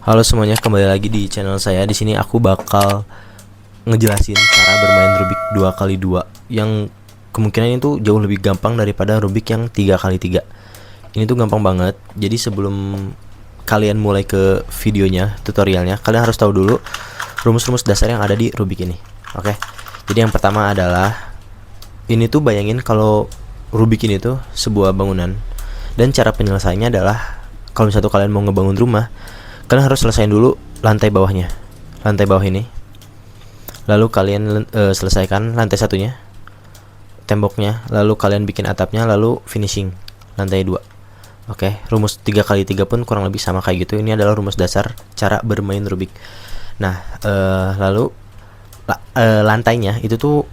Halo semuanya, kembali lagi di channel saya. Di sini aku bakal ngejelasin cara bermain Rubik 2x2 yang kemungkinan itu jauh lebih gampang daripada Rubik yang 3x3. Ini tuh gampang banget. Jadi sebelum kalian mulai ke videonya, tutorialnya, kalian harus tahu dulu rumus-rumus dasar yang ada di Rubik ini. Oke. Jadi yang pertama adalah ini tuh bayangin kalau Rubik ini tuh sebuah bangunan, dan cara penyelesaiannya adalah kalau misalnya kalian mau ngebangun rumah, kalian harus selesaiin dulu lantai bawahnya, lantai bawah ini. Lalu kalian selesaikan lantai satunya, temboknya. Lalu kalian bikin atapnya, lalu finishing lantai 2. Oke, rumus 3x3 pun kurang lebih sama kayak gitu. Ini adalah rumus dasar cara bermain Rubik. Nah, lalu lantainya itu tuh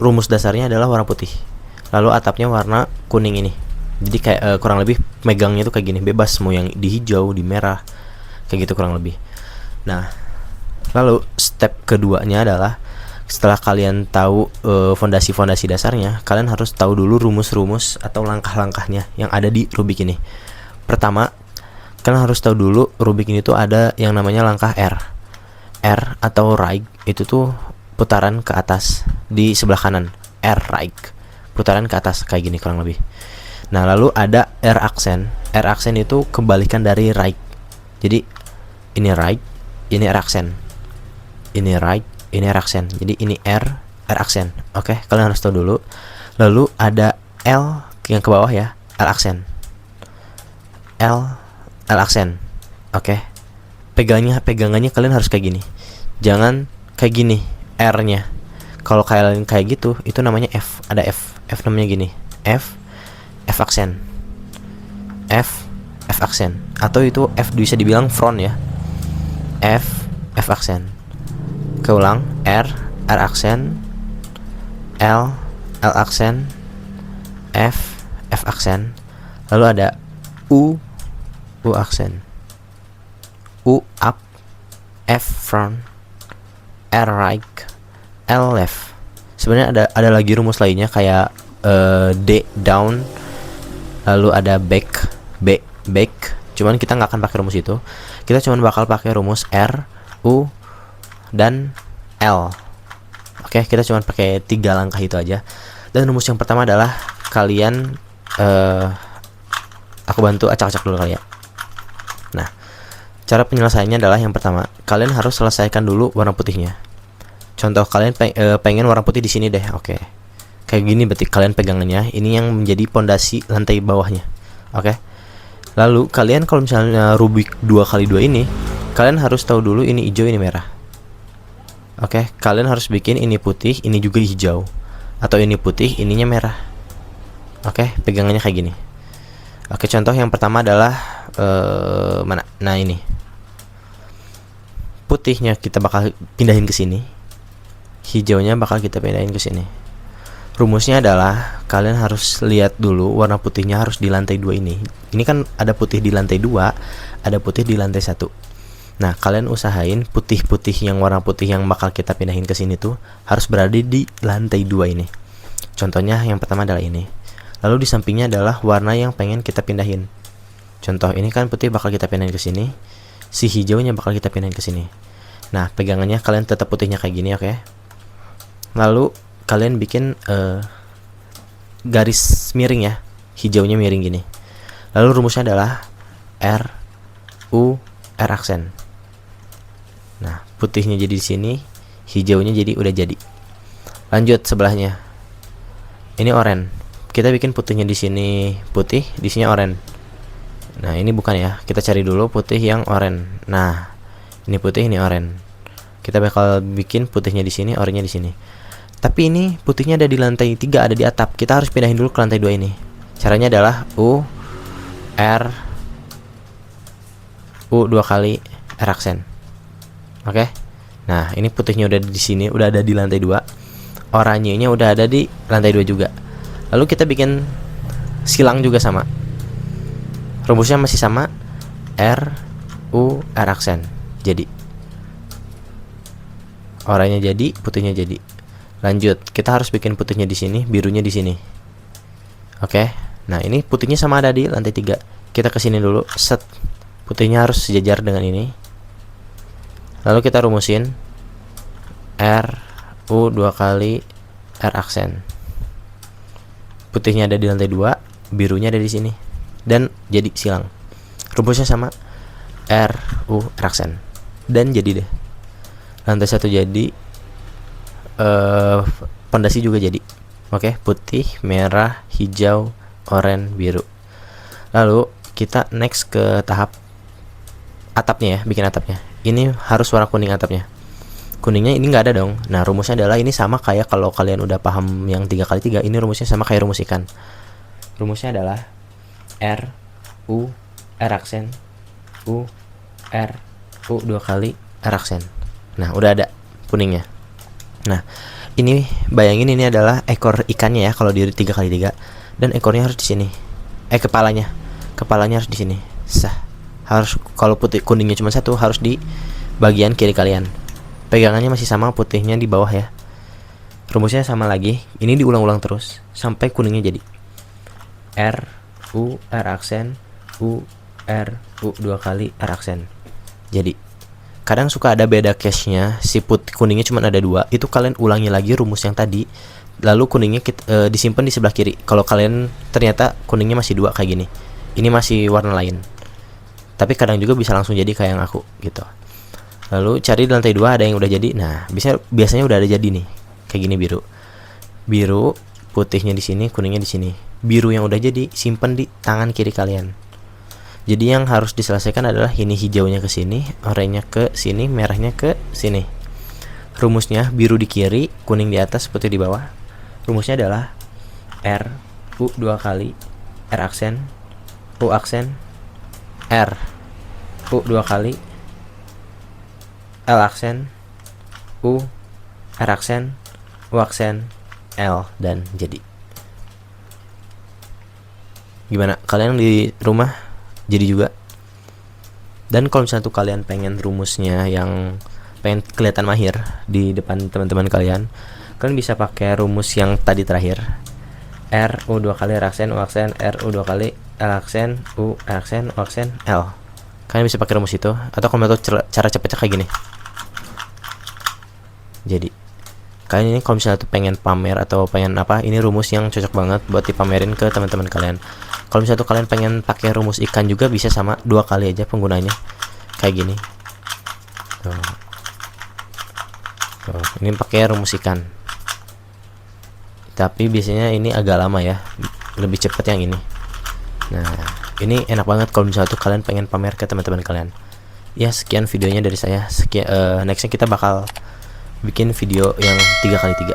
rumus dasarnya adalah warna putih. Lalu atapnya warna kuning ini. Jadi kayak kurang lebih megangnya tuh kayak gini, bebas mau yang di hijau, di merah, kayak gitu kurang lebih. Nah, lalu step keduanya adalah setelah kalian tahu fondasi-fondasi dasarnya, kalian harus tahu dulu rumus-rumus atau langkah-langkahnya yang ada di Rubik ini. Pertama, kalian harus tahu dulu Rubik ini tuh ada yang namanya langkah R. R atau right itu tuh putaran ke atas di sebelah kanan. R right, putaran ke atas kayak gini kurang lebih. Nah, lalu ada R aksen. R aksen itu kebalikan dari right. Jadi ini right, ini R aksen. Ini right, ini R aksen. Jadi ini R aksen. Oke, kalian harus tahu dulu. Lalu ada L yang ke bawah ya, L aksen. L aksen. Oke. Pegangannya kalian harus kayak gini. Jangan kayak gini R-nya. Kalau kalian kayak gitu, itu namanya F. Ada F. F namanya gini. F aksen. F aksen. Atau itu F bisa dibilang front ya. F aksen. Keulang, R aksen. L aksen. F aksen. Lalu ada U aksen. U up, F front, R right, L left. Sebenarnya ada lagi rumus lainnya kayak D down, lalu ada back, cuman kita nggak akan pakai rumus itu. Kita cuman bakal pakai rumus R, U, dan L. Oke, kita cuman pakai 3 langkah itu aja. Dan rumus yang pertama adalah kalian aku bantu acak-acak dulu kali ya. Nah, cara penyelesaiannya adalah yang pertama, kalian harus selesaikan dulu warna putihnya. Contoh kalian pengen warna putih di sini deh. Oke. Kayak gini berarti kalian pegangannya, ini yang menjadi pondasi lantai bawahnya. Oke. Lalu kalian kalau misalnya Rubik 2x2 ini, kalian harus tahu dulu ini hijau, ini merah. Oke, kalian harus bikin ini putih, ini juga hijau. Atau ini putih, ininya merah. Oke, pegangannya kayak gini. Oke, contoh yang pertama adalah mana? Nah, ini. Putihnya kita bakal pindahin ke sini. Hijaunya bakal kita pindahin ke sini. Rumusnya adalah kalian harus lihat dulu warna putihnya harus di lantai 2 ini. Ini kan ada putih di lantai 2, ada putih di lantai 1. Nah, kalian usahain putih-putih yang warna putih yang bakal kita pindahin ke sini tuh harus berada di lantai 2 ini. Contohnya yang pertama adalah ini. Lalu di sampingnya adalah warna yang pengen kita pindahin. Contoh ini kan putih bakal kita pindahin ke sini. Si hijaunya bakal kita pindahin ke sini. Nah, pegangannya kalian tetap putihnya kayak gini, oke? Lalu kalian bikin garis miring ya, hijaunya miring gini. Lalu rumusnya adalah R U R aksen. Nah, putihnya jadi di sini, hijaunya jadi udah jadi. Lanjut sebelahnya. Ini oranye. Kita bikin putihnya di sini putih, di sini oranye. Nah, ini bukan ya. Kita cari dulu putih yang oranye. Nah, ini putih, ini oranye. Kita bakal bikin putihnya di sini, oranye di sini. Tapi ini putihnya ada di lantai 3, ada di atap. Kita harus pindahin dulu ke lantai 2 ini. Caranya adalah U 2 kali R aksen. Oke. Nah, ini putihnya udah di sini, udah ada di lantai 2. Oranyenya udah ada di lantai 2 juga. Lalu kita bikin silang juga sama. Rumusnya masih sama, R U R aksen. Jadi oranye jadi, putihnya jadi. Lanjut, kita harus bikin putihnya di sini, birunya di sini. Oke. Nah, ini putihnya sama ada di lantai 3. Kita kesini dulu, set. putihnya harus sejajar dengan ini. Lalu kita rumusin R U 2 kali R aksen. Putihnya ada di lantai 2, birunya ada di sini, dan jadi silang. Rumusnya sama, R U R aksen, dan jadi deh. Lantai 1 jadi, pondasi juga jadi. Oke, putih, merah, hijau, oranye, biru. Lalu kita next ke tahap atapnya ya, bikin atapnya. Ini harus warna kuning atapnya. Kuningnya ini nggak ada dong. Nah, rumusnya adalah ini sama kayak kalau kalian udah paham yang 3x3, ini rumusnya sama kayak rumus ikan. Rumusnya adalah R U R aksen U R U 2 kali R aksen. Nah, udah ada kuningnya. Nah, ini bayangin ini adalah ekor ikannya ya kalau di 3x3, dan ekornya harus di sini. Kepalanya harus di sini. Harus, kalau putih kuningnya cuma satu, harus di bagian kiri kalian. Pegangannya masih sama, putihnya di bawah ya. Rumusnya sama lagi. Ini diulang-ulang terus sampai kuningnya jadi. R U R aksen U R U 2 kali R aksen. Jadi kadang suka ada beda case-nya, si kuningnya cuma ada 2. Itu kalian ulangi lagi rumus yang tadi, lalu kuningnya disimpan di sebelah kiri. Kalau kalian ternyata kuningnya masih 2 kayak gini, ini masih warna lain, tapi kadang juga bisa langsung jadi kayak yang aku gitu. Lalu cari di lantai 2 ada yang udah jadi. Nah, biasanya udah ada jadi nih, kayak gini, biru, putihnya di sini, kuningnya di sini. Biru yang udah jadi simpan di tangan kiri kalian. Jadi yang harus diselesaikan adalah ini, hijaunya ke sini, oranye ke sini, merahnya ke sini. Rumusnya biru di kiri, kuning di atas, putih di bawah. Rumusnya adalah R U 2 kali R aksen U aksen R U 2 kali L aksen U R aksen U aksen L, dan jadi. Gimana? Kalian di rumah jadi juga? Dan kalau misalnya tuh kalian pengen rumusnya yang pengen kelihatan mahir di depan teman-teman kalian bisa pakai rumus yang tadi terakhir. R U 2 kali R aksen U aksen R U 2 kali L aksen U R aksen U aksen L. Kalian bisa pakai rumus itu, atau kalau mau tahu cara cepetnya kayak gini. Jadi kalian ini kalau misalnya tuh pengen pamer atau pengen apa, ini rumus yang cocok banget buat dipamerin ke teman-teman kalian. Kalau misalnya tuh kalian pengen pakai rumus ikan juga bisa, sama 2 kali aja penggunanya, kayak gini. Ini pakai rumus ikan, tapi biasanya ini agak lama ya, lebih cepat yang ini. Nah, ini enak banget kalau misalnya tuh kalian pengen pamer ke teman-teman kalian. Ya, sekian videonya dari saya. Nextnya kita bakal bikin video yang 3x3.